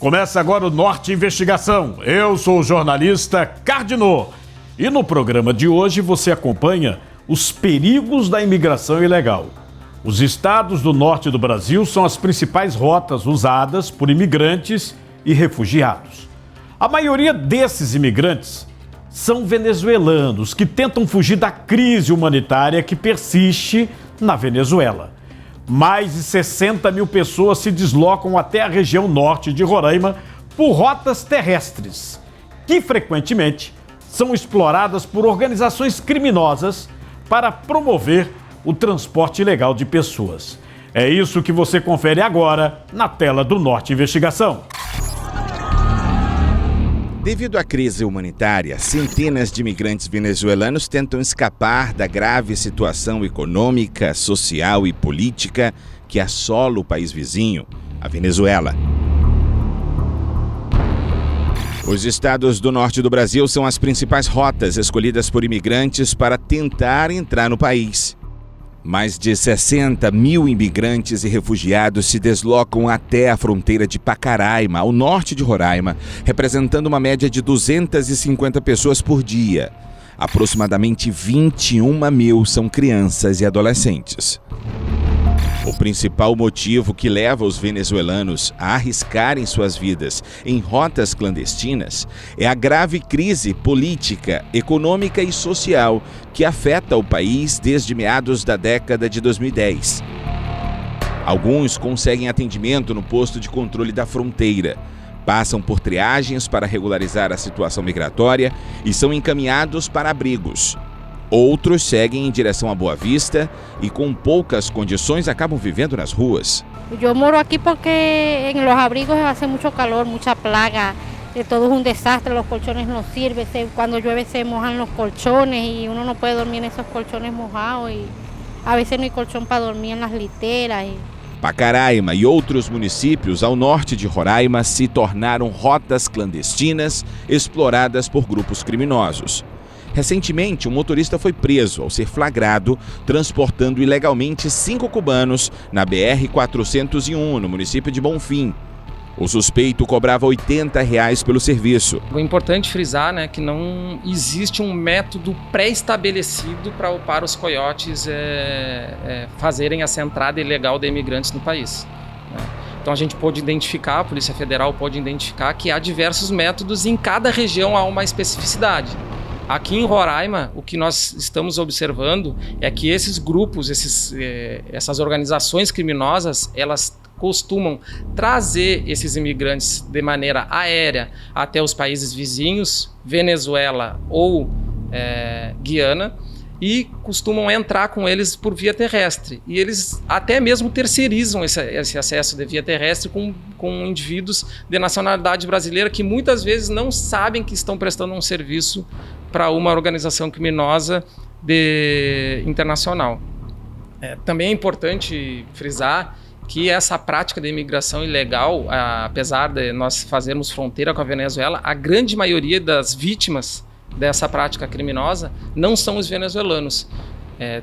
Começa agora o Norte Investigação. Eu sou o jornalista Cardinô. E no programa de hoje você acompanha os perigos da imigração ilegal. Os estados do norte do Brasil são as principais rotas usadas por imigrantes e refugiados. A maioria desses imigrantes são venezuelanos que tentam fugir da crise humanitária que persiste na Venezuela. Mais de 60 mil pessoas se deslocam até a região norte de Roraima por rotas terrestres, que frequentemente são exploradas por organizações criminosas para promover o transporte ilegal de pessoas. É isso que você confere agora na tela do Norte Investigação. Devido à crise humanitária, centenas de imigrantes venezuelanos tentam escapar da grave situação econômica, social e política que assola o país vizinho, a Venezuela. Os estados do norte do Brasil são as principais rotas escolhidas por imigrantes para tentar entrar no país. Mais de 60 mil imigrantes e refugiados se deslocam até a fronteira de Pacaraima, ao norte de Roraima, representando uma média de 250 pessoas por dia. Aproximadamente 21 mil são crianças e adolescentes. O principal motivo que leva os venezuelanos a arriscarem suas vidas em rotas clandestinas é a grave crise política, econômica e social que afeta o país desde meados da década de 2010. Alguns conseguem atendimento no posto de controle da fronteira, passam por triagens para regularizar a situação migratória e são encaminhados para abrigos. Outros seguem em direção a Boa Vista e com poucas condições acabam vivendo nas ruas. Eu moro aqui porque em los abrigos hace mucho calor, mucha plaga, todo es un desastre, los colchones no sirven, cuando llueve se mojan los colchones y uno no puede dormir en esos colchones mojados y a veces no hay colchón para dormir en las literas. Pacaraima e outros municípios ao norte de Roraima se tornaram rotas clandestinas exploradas por grupos criminosos. Recentemente, um motorista foi preso ao ser flagrado transportando ilegalmente 5 cubanos na BR-401, no município de Bonfim. O suspeito cobrava R$ 80 pelo serviço. É importante frisar, que não existe um método pré-estabelecido para os coiotes fazerem essa entrada ilegal de imigrantes no país. Então a gente pode identificar, a Polícia Federal pode identificar que há diversos métodos e em cada região há uma especificidade. Aqui em Roraima, o que nós estamos observando é que esses grupos, essas organizações criminosas, elas costumam trazer esses imigrantes de maneira aérea até os países vizinhos, Venezuela ou Guiana, e costumam entrar com eles por via terrestre. E eles até mesmo terceirizam esse acesso de via terrestre com indivíduos de nacionalidade brasileira que muitas vezes não sabem que estão prestando um serviço para uma organização criminosa internacional. Também é importante frisar que essa prática de imigração ilegal, apesar de nós fazermos fronteira com a Venezuela, a grande maioria das vítimas dessa prática criminosa não são os venezuelanos.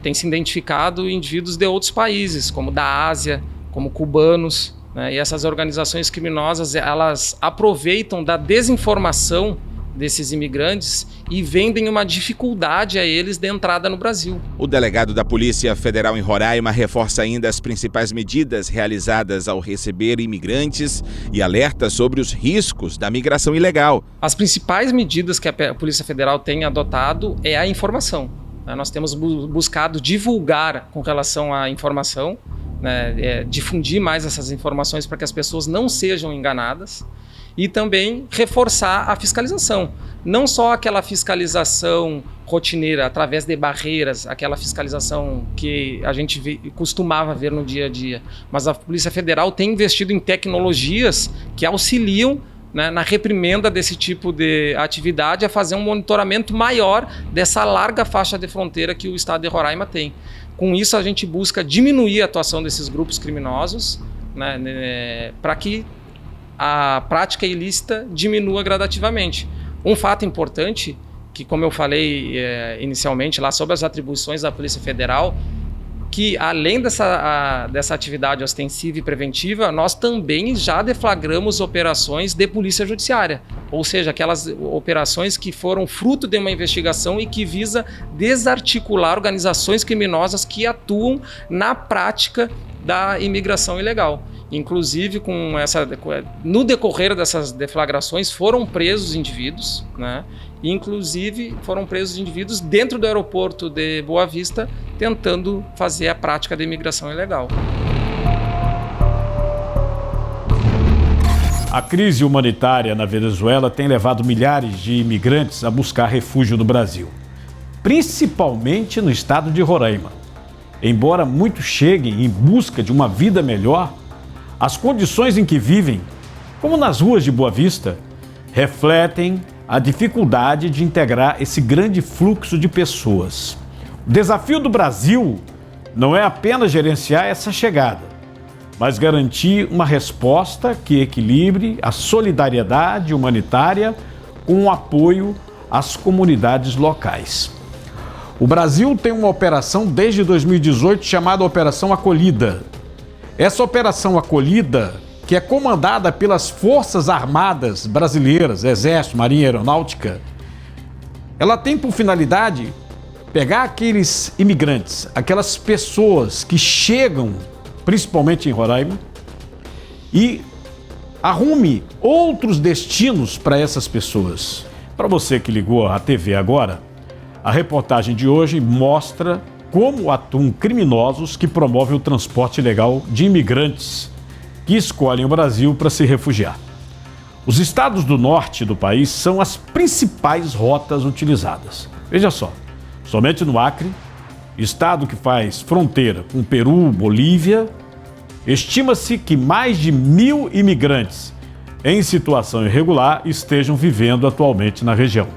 Tem se identificado indivíduos de outros países, como da Ásia, como cubanos, e essas organizações criminosas, elas aproveitam da desinformação desses imigrantes e vendem uma dificuldade a eles de entrada no Brasil. O delegado da Polícia Federal em Roraima reforça ainda as principais medidas realizadas ao receber imigrantes e alerta sobre os riscos da migração ilegal. As principais medidas que a Polícia Federal tem adotado é a informação. Nós temos buscado divulgar com relação à informação, difundir mais essas informações para que as pessoas não sejam enganadas. E também reforçar a fiscalização. Não só aquela fiscalização rotineira, através de barreiras, aquela fiscalização que a gente costumava ver no dia a dia, mas a Polícia Federal tem investido em tecnologias que auxiliam na reprimenda desse tipo de atividade a fazer um monitoramento maior dessa larga faixa de fronteira que o estado de Roraima tem. Com isso, a gente busca diminuir a atuação desses grupos criminosos, para que a prática ilícita diminua gradativamente. Um fato importante, que como eu falei inicialmente lá sobre as atribuições da Polícia Federal, que, além dessa atividade ostensiva e preventiva, nós também já deflagramos operações de polícia judiciária, ou seja, aquelas operações que foram fruto de uma investigação e que visa desarticular organizações criminosas que atuam na prática da imigração ilegal. Inclusive, no decorrer dessas deflagrações, foram presos indivíduos, né? Inclusive, foram presos indivíduos dentro do aeroporto de Boa Vista, tentando fazer a prática da imigração ilegal. A crise humanitária na Venezuela tem levado milhares de imigrantes a buscar refúgio no Brasil, principalmente no estado de Roraima. Embora muitos cheguem em busca de uma vida melhor, as condições em que vivem, como nas ruas de Boa Vista, refletem a dificuldade de integrar esse grande fluxo de pessoas. O desafio do Brasil não é apenas gerenciar essa chegada, mas garantir uma resposta que equilibre a solidariedade humanitária com o apoio às comunidades locais. O Brasil tem uma operação desde 2018 chamada Operação Acolhida. Essa Operação Acolhida, que é comandada pelas Forças Armadas Brasileiras, Exército, Marinha e Aeronáutica, ela tem por finalidade pegar aqueles imigrantes, aquelas pessoas que chegam, principalmente em Roraima, e arrume outros destinos para essas pessoas. Para você que ligou a TV agora, a reportagem de hoje mostra como atuam criminosos que promovem o transporte ilegal de imigrantes que escolhem o Brasil para se refugiar. Os estados do norte do país são as principais rotas utilizadas. Veja só, somente no Acre, estado que faz fronteira com Peru, Bolívia, estima-se que mais de 1.000 imigrantes em situação irregular estejam vivendo atualmente na região.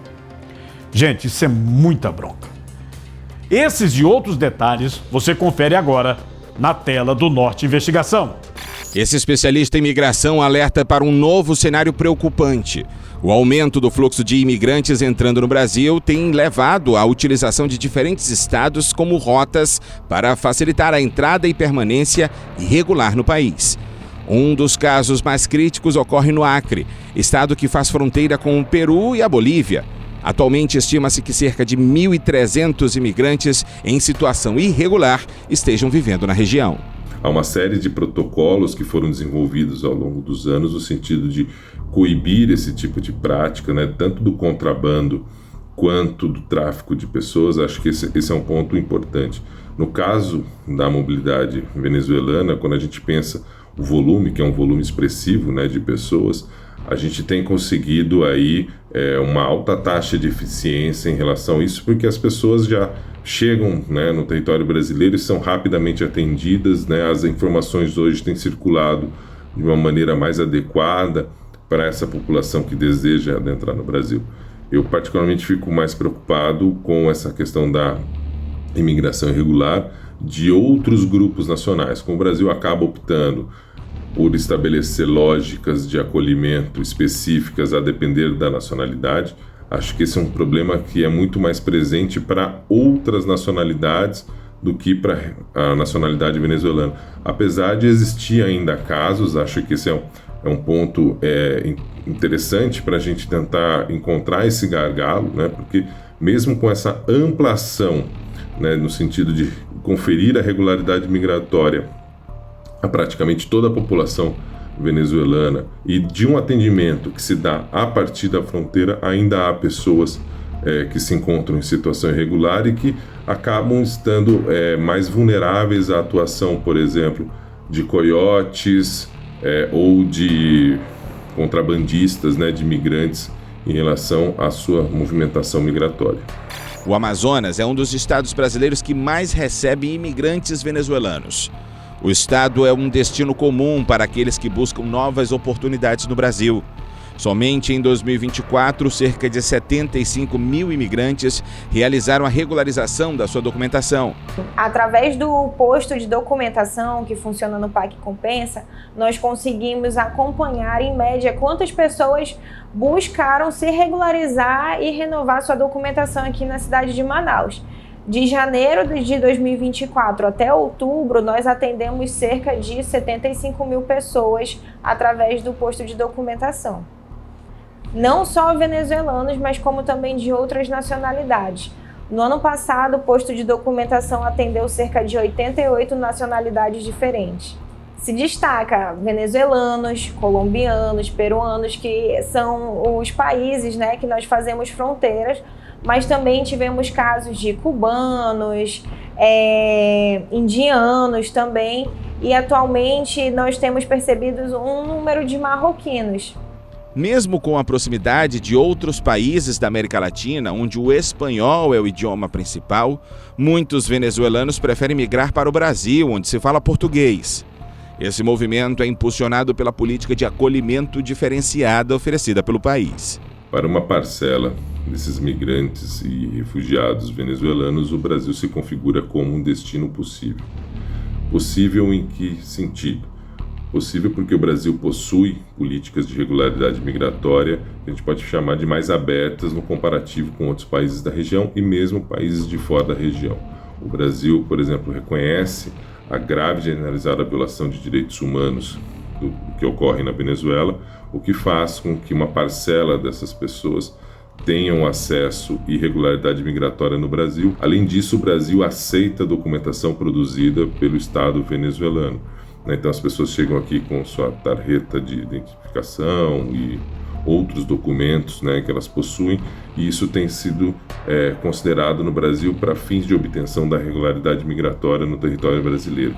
Gente, isso é muita bronca. Esses e outros detalhes você confere agora na tela do Norte Investigação. Esse especialista em imigração alerta para um novo cenário preocupante. O aumento do fluxo de imigrantes entrando no Brasil tem levado à utilização de diferentes estados como rotas para facilitar a entrada e permanência irregular no país. Um dos casos mais críticos ocorre no Acre, estado que faz fronteira com o Peru e a Bolívia. Atualmente, estima-se que cerca de 1.300 imigrantes em situação irregular estejam vivendo na região. Há uma série de protocolos que foram desenvolvidos ao longo dos anos no sentido de coibir esse tipo de prática, né, tanto do contrabando quanto do tráfico de pessoas. Acho que esse é um ponto importante. No caso da mobilidade venezuelana, quando a gente pensa o volume, que é um volume expressivo, né, de pessoas, a gente tem conseguido aí uma alta taxa de eficiência em relação a isso, porque as pessoas já chegam, né, no território brasileiro e são rapidamente atendidas, né, as informações hoje têm circulado de uma maneira mais adequada para essa população que deseja adentrar no Brasil. Eu particularmente fico mais preocupado com essa questão da imigração irregular de outros grupos nacionais, como o Brasil acaba optando por estabelecer lógicas de acolhimento específicas a depender da nacionalidade. Acho que esse é um problema que é muito mais presente para outras nacionalidades do que para a nacionalidade venezuelana. Apesar de existir ainda casos, acho que esse é um ponto interessante para a gente tentar encontrar esse gargalo, né? Porque mesmo com essa ampliação, né, no sentido de conferir a regularidade migratória a praticamente toda a população venezuelana e de um atendimento que se dá a partir da fronteira, ainda há pessoas que se encontram em situação irregular e que acabam estando mais vulneráveis à atuação, por exemplo, de coiotes ou de contrabandistas, né, de imigrantes em relação à sua movimentação migratória. O Amazonas é um dos estados brasileiros que mais recebe imigrantes venezuelanos. O estado é um destino comum para aqueles que buscam novas oportunidades no Brasil. Somente em 2024, cerca de 75 mil imigrantes realizaram a regularização da sua documentação. Através do posto de documentação que funciona no PAC Compensa, nós conseguimos acompanhar, em média, quantas pessoas buscaram se regularizar e renovar sua documentação aqui na cidade de Manaus. De janeiro de 2024 até outubro, nós atendemos cerca de 75 mil pessoas através do posto de documentação. Não só venezuelanos, mas como também de outras nacionalidades. No ano passado, o posto de documentação atendeu cerca de 88 nacionalidades diferentes. Se destaca venezuelanos, colombianos, peruanos, que são os países, né, que nós fazemos fronteiras, mas também tivemos casos de cubanos, indianos também, e atualmente nós temos percebido um número de marroquinos. Mesmo com a proximidade de outros países da América Latina, onde o espanhol é o idioma principal, muitos venezuelanos preferem migrar para o Brasil, onde se fala português. Esse movimento é impulsionado pela política de acolhimento diferenciada oferecida pelo país. Para uma parcela desses migrantes e refugiados venezuelanos, o Brasil se configura como um destino possível. Possível em que sentido? Possível porque o Brasil possui políticas de regularidade migratória que a gente pode chamar de mais abertas no comparativo com outros países da região e mesmo países de fora da região. O Brasil, por exemplo, reconhece a grave e generalizada violação de direitos humanos que ocorre na Venezuela, o que faz com que uma parcela dessas pessoas tenham acesso e regularidade migratória no Brasil. Além disso, o Brasil aceita a documentação produzida pelo Estado venezuelano. Então as pessoas chegam aqui com sua tarjeta de identificação e outros documentos, né, que elas possuem, e isso tem sido considerado no Brasil para fins de obtenção da regularidade migratória no território brasileiro.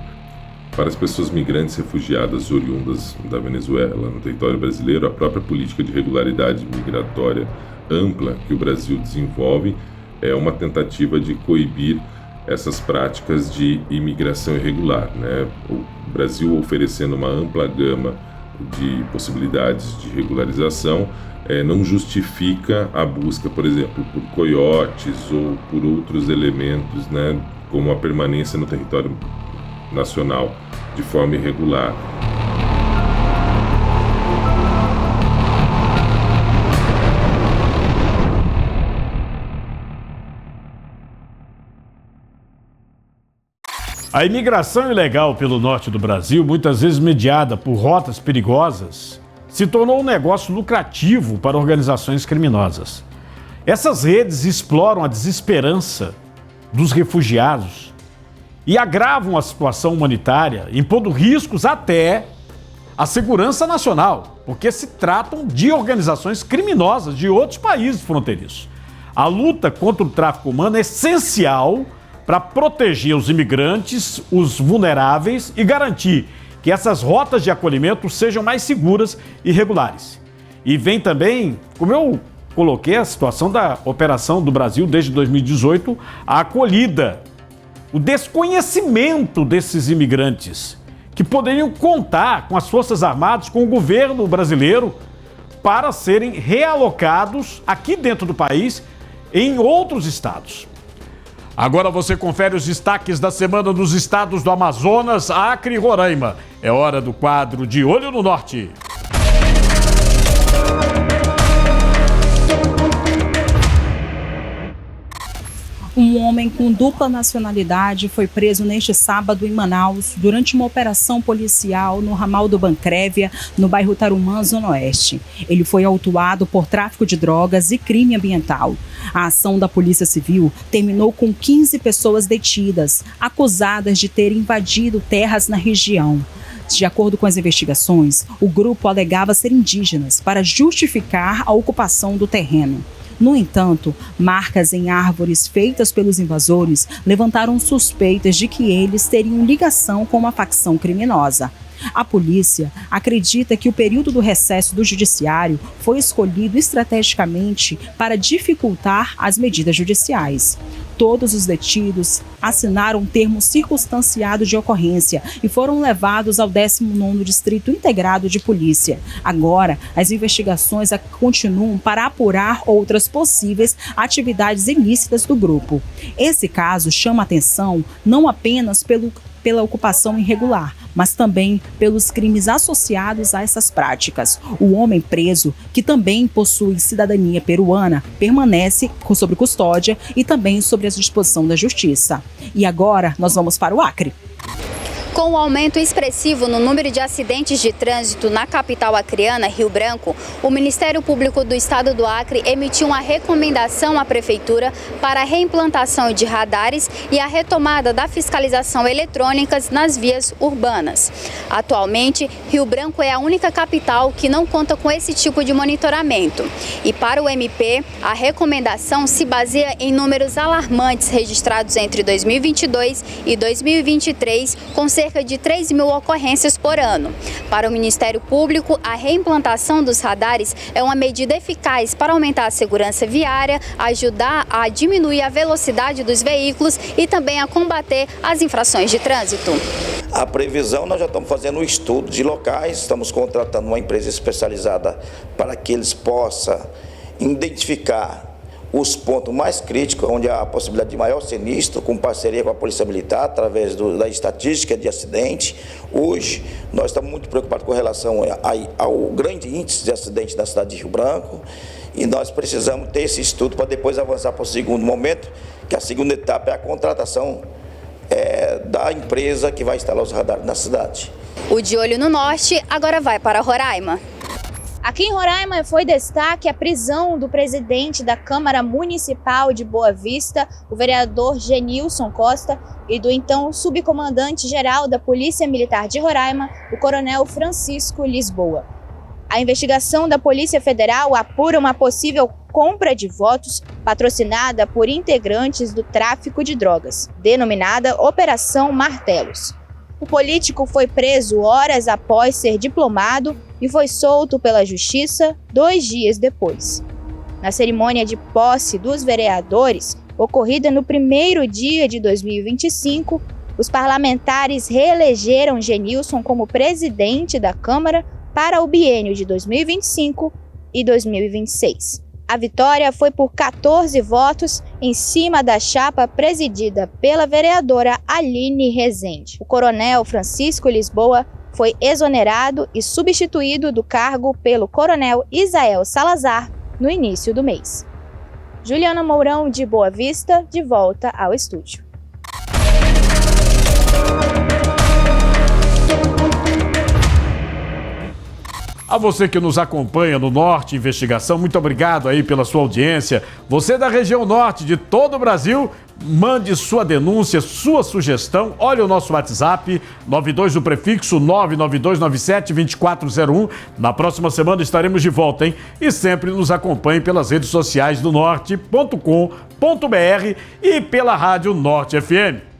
Para as pessoas migrantes refugiadas oriundas da Venezuela no território brasileiro, a própria política de regularidade migratória ampla que o Brasil desenvolve é uma tentativa de coibir essas práticas de imigração irregular, né? O Brasil oferecendo uma ampla gama de possibilidades de regularização não justifica a busca, por exemplo, por coiotes ou por outros elementos, né, como a permanência no território nacional de forma irregular. A imigração ilegal pelo norte do Brasil, muitas vezes mediada por rotas perigosas, se tornou um negócio lucrativo para organizações criminosas. Essas redes exploram a desesperança dos refugiados e agravam a situação humanitária, impondo riscos até à segurança nacional, porque se tratam de organizações criminosas de outros países fronteiriços. A luta contra o tráfico humano é essencial para proteger os imigrantes, os vulneráveis e garantir que essas rotas de acolhimento sejam mais seguras e regulares. E vem também, como eu coloquei, a situação da operação do Brasil desde 2018, a acolhida, o desconhecimento desses imigrantes que poderiam contar com as Forças Armadas, com o governo brasileiro, para serem realocados aqui dentro do país em outros estados. Agora você confere os destaques da semana dos estados do Amazonas, Acre e Roraima. É hora do quadro De Olho no Norte. Um homem com dupla nacionalidade foi preso neste sábado em Manaus durante uma operação policial no ramal do Bancrévia, no bairro Tarumã, Zona Oeste. Ele foi autuado por tráfico de drogas e crime ambiental. A ação da Polícia Civil terminou com 15 pessoas detidas, acusadas de terem invadido terras na região. De acordo com as investigações, o grupo alegava ser indígenas para justificar a ocupação do terreno. No entanto, marcas em árvores feitas pelos invasores levantaram suspeitas de que eles teriam ligação com uma facção criminosa. A polícia acredita que o período do recesso do judiciário foi escolhido estrategicamente para dificultar as medidas judiciais. Todos os detidos assinaram um termo circunstanciado de ocorrência e foram levados ao 19º Distrito Integrado de Polícia. Agora, as investigações continuam para apurar outras possíveis atividades ilícitas do grupo. Esse caso chama atenção não apenas pelo pela ocupação irregular, mas também pelos crimes associados a essas práticas. O homem preso, que também possui cidadania peruana, permanece sob custódia e também sob a disposição da Justiça. E agora nós vamos para o Acre. Com o aumento expressivo no número de acidentes de trânsito na capital acreana, Rio Branco, o Ministério Público do Estado do Acre emitiu uma recomendação à Prefeitura para a reimplantação de radares e a retomada da fiscalização eletrônica nas vias urbanas. Atualmente, Rio Branco é a única capital que não conta com esse tipo de monitoramento. E para o MP, a recomendação se baseia em números alarmantes registrados entre 2022 e 2023, com cerca de 3 mil ocorrências por ano. Para o Ministério Público, a reimplantação dos radares é uma medida eficaz para aumentar a segurança viária, ajudar a diminuir a velocidade dos veículos e também a combater as infrações de trânsito. A previsão, nós já estamos fazendo um estudo de locais, estamos contratando uma empresa especializada para que eles possam identificar os pontos mais críticos, onde há a possibilidade de maior sinistro, com parceria com a Polícia Militar, através da estatística de acidente. Hoje, nós estamos muito preocupados com relação ao grande índice de acidentes da cidade de Rio Branco, e nós precisamos ter esse estudo para depois avançar para o segundo momento, que a segunda etapa é a contratação da empresa que vai instalar os radares na cidade. O De Olho no Norte agora vai para Roraima. Aqui em Roraima foi destaque a prisão do presidente da Câmara Municipal de Boa Vista, o vereador Genilson Costa, e do então subcomandante-geral da Polícia Militar de Roraima, o coronel Francisco Lisboa. A investigação da Polícia Federal apura uma possível compra de votos patrocinada por integrantes do tráfico de drogas, denominada Operação Martelos. O político foi preso horas após ser diplomado e foi solto pela Justiça 2 dias depois. Na cerimônia de posse dos vereadores, ocorrida no primeiro dia de 2025, os parlamentares reelegeram Genilson como presidente da Câmara para o biênio de 2025 e 2026. A vitória foi por 14 votos em cima da chapa presidida pela vereadora Aline Rezende. O coronel Francisco Lisboa foi exonerado e substituído do cargo pelo coronel Isael Salazar no início do mês. Juliana Mourão, de Boa Vista, de volta ao estúdio. A você que nos acompanha no Norte Investigação, muito obrigado aí pela sua audiência. Você da região norte de todo o Brasil, mande sua denúncia, sua sugestão. Olha o nosso WhatsApp, 92 do prefixo 99297-2401. Na próxima semana estaremos de volta, hein? E sempre nos acompanhe pelas redes sociais do norte.com.br e pela Rádio Norte FM.